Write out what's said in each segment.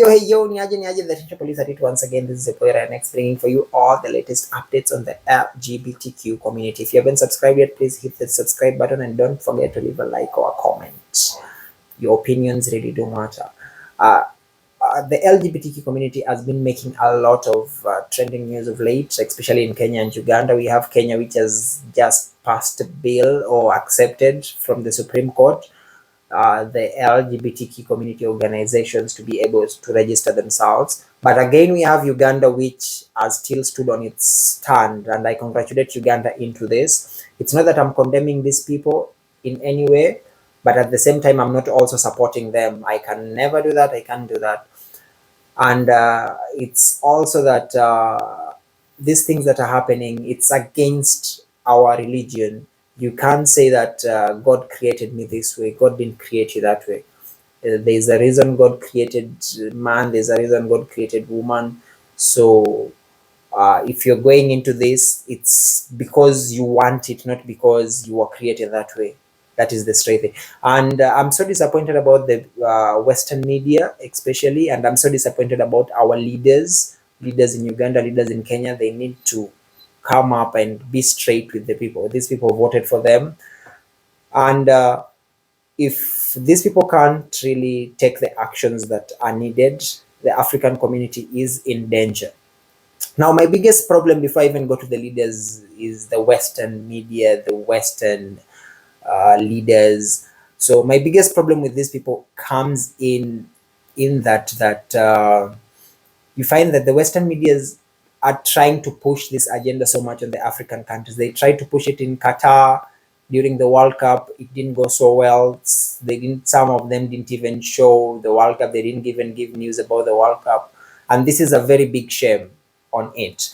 hey yo, niaje, the Teacher Police at it once again. This is Epoera and bringing for you all the latest updates on the LGBTQ community. If you haven't subscribed yet, please hit the subscribe button and don't forget to leave a like or a comment. Your opinions really do matter. The LGBTQ community has been making a lot of trending news of late, especially in Kenya and Uganda. We have Kenya, which has just passed a bill or accepted from the Supreme Court the LGBTQ community organizations to be able to register themselves. But again, we have Uganda, which has still stood on its stand, and I congratulate Uganda into this. It's not that I'm condemning these people in any way, but at the same time, I'm not also supporting them. I can never do that. I can't do that. And it's also that these things that are happening, it's against our religion. You can't say that God created me this way. God didn't create you that way. There's a reason God created man. There's a reason God created woman. So if you're going into this, it's because you want it, not because you were created that way. That is the straight thing. And I'm so disappointed about the Western media, especially, and I'm so disappointed about our leaders in Uganda, leaders in Kenya. They need to come up and be straight with the people. These people voted for them. And if these people can't really take the actions that are needed, the African community is in danger. Now, my biggest problem before I even go to the leaders is the Western media, the Western leaders. So my biggest problem with these people comes in that you find that the Western medias are trying to push this agenda so much on the African countries. They tried to push it in Qatar during the World Cup. It didn't go so well. Some of them didn't even show the World Cup. They didn't even give news about the World Cup. And this is a very big shame on it.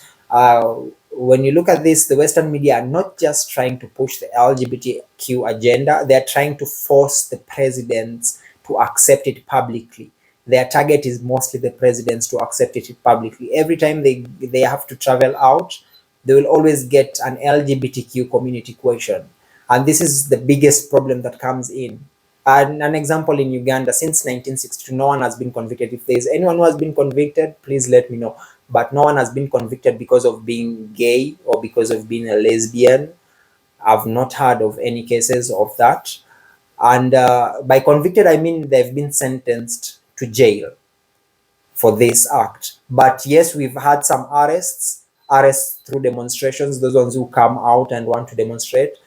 When you look at this, the Western media are not just trying to push the LGBTQ agenda, they're trying to force the presidents to accept it publicly. Their target is mostly the presidents to accept it publicly. Every time they have to travel out, they will always get an LGBTQ community question. And this is the biggest problem that comes in. And an example in Uganda, since 1962, no one has been convicted. If there's anyone who has been convicted, please let me know. But no one has been convicted because of being gay or because of being a lesbian. I've not heard of any cases of that. And by convicted, I mean they've been sentenced to jail for this act. But yes, we've had some arrests through demonstrations, those ones who come out and want to demonstrate.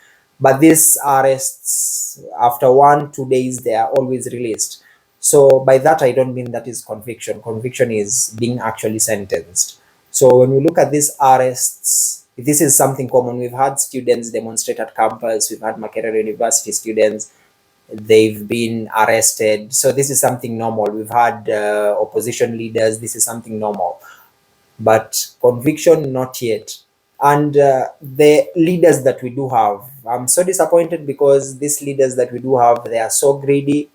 But these arrests, after 1-2 days, they are always released. So by that, I don't mean that is conviction. Conviction is being actually sentenced. So when we look at these arrests, this is something common. We've had students demonstrate at campus. We've had Makerere University students. They've been arrested. So this is something normal. We've had opposition leaders. This is something normal. But conviction, not yet. And the leaders that we do have, I'm so disappointed because these leaders that we do have, they are so greedy.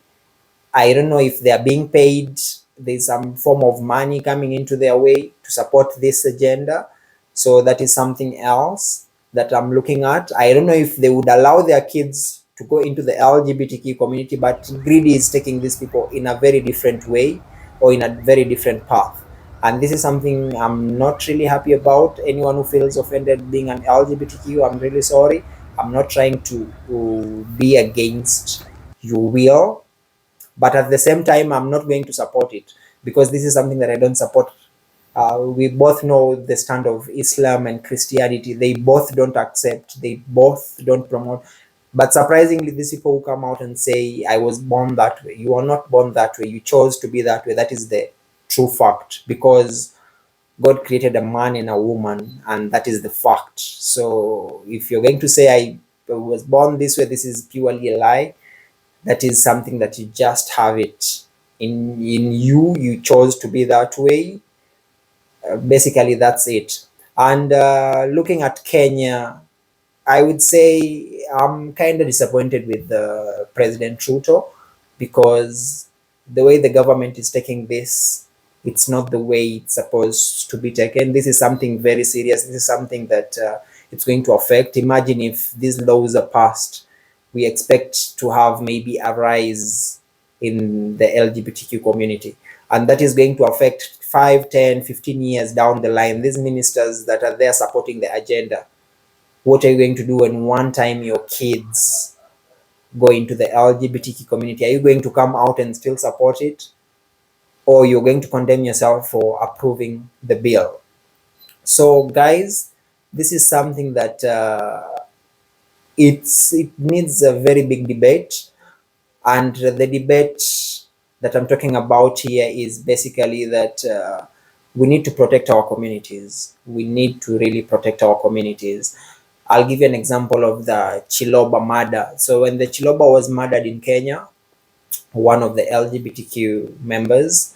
I don't know if they are being paid. There's some form of money coming into their way to support this agenda. So that is something else that I'm looking at. I don't know if they would allow their kids to go into the LGBTQ community, but greedy is taking these people in a very different way or in a very different path. And this is something I'm not really happy about. Anyone who feels offended being an LGBTQ, I'm really sorry. I'm not trying to be against your will, but at the same time, I'm not going to support it because this is something that I don't support. We both know the stand of Islam and Christianity. They both don't accept, they both don't promote. But surprisingly, these people who come out and say, I was born that way. You are not born that way. You chose to be that way. That is the true fact, because God created a man and a woman, and that is the fact. So if you're going to say I was born this way, this is purely a lie. That is something that you just have it in you. You chose to be that way. Basically, that's it. And looking at Kenya, I would say I'm kind of disappointed with President Ruto, because the way the government is taking this, it's not the way it's supposed to be taken. This is something very serious. This is something that it's going to affect. Imagine if these laws are passed, we expect to have maybe a rise in the LGBTQ community. And that is going to affect 5, 10, 15 years down the line. These ministers that are there supporting the agenda, what are you going to do when one time your kids go into the LGBTQ community? Are you going to come out and still support it? Or you're going to condemn yourself for approving the bill? So guys, this is something that it needs a very big debate. And the debate that I'm talking about here is basically that we need to protect our communities. We need to really protect our communities. I'll give you an example of the Chiloba murder. So when the Chiloba was murdered in Kenya, one of the LGBTQ members,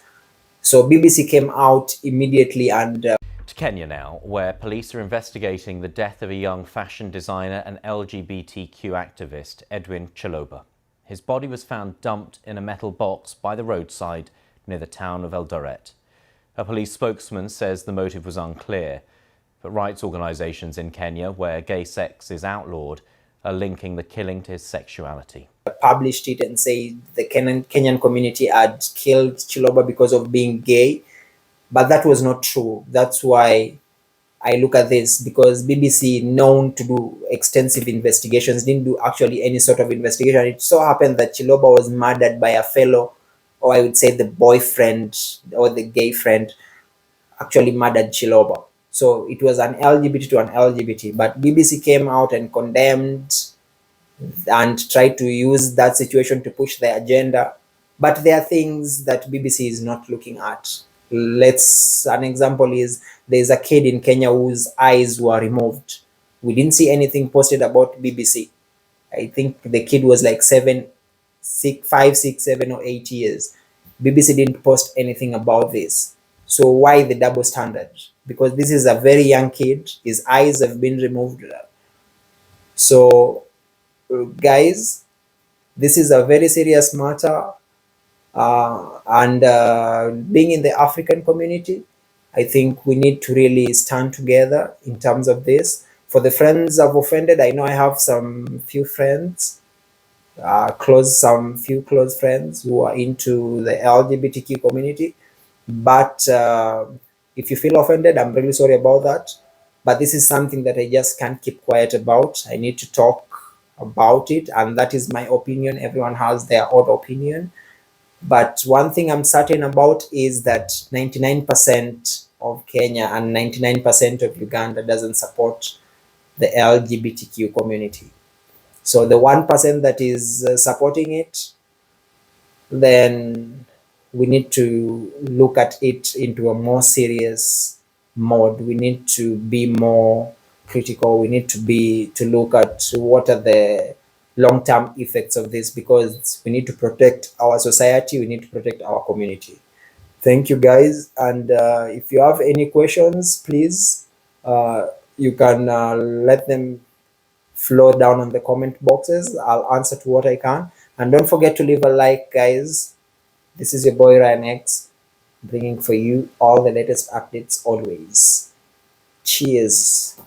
so BBC came out immediately and To Kenya now, where police are investigating the death of a young fashion designer and LGBTQ activist, Edwin Chiloba. His body was found dumped in a metal box by the roadside near the town of Eldoret. A police spokesman says the motive was unclear, but rights organisations in Kenya, where gay sex is outlawed, are linking the killing to his sexuality. Published it and said the Kenyan community had killed Chiloba because of being gay, but that was not true. That's why I look at this, because BBC, known to do extensive investigations, didn't do actually any sort of investigation. It so happened that Chiloba was murdered by a fellow, or I would say the boyfriend or the gay friend actually murdered Chiloba. So it was an LGBT to an LGBT, but BBC came out and condemned and try to use that situation to push their agenda. But there are things that BBC is not looking at. An example is, there's a kid in Kenya whose eyes were removed. We didn't see anything posted about BBC. I think the kid was like 5, 6, 7 or 8 years. BBC didn't post anything about this. So why the double standard? Because this is a very young kid. His eyes have been removed. So guys, this is a very serious matter, and being in the African community, I think we need to really stand together in terms of this. For the friends I've offended, I know I have some few friends, few close friends who are into the LGBTQ community, but if you feel offended, I'm really sorry about that. But this is something that I just can't keep quiet about. I need to talk about it, and that is my opinion. Everyone has their own opinion, but one thing I'm certain about is that 99% of Kenya and 99% of Uganda doesn't support the LGBTQ community. So the 1% that is supporting it, then we need to look at it into a more serious mode. We need to be more critical. We need to look at what are the long-term effects of this, because we need to protect our society. We need to protect our community. Thank you, guys. And if you have any questions, please, you can let them flow down on the comment boxes. I'll answer to what I can. And don't forget to leave a like, guys. This is your boy Ryan X, bringing for you all the latest updates always. Cheers.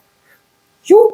You.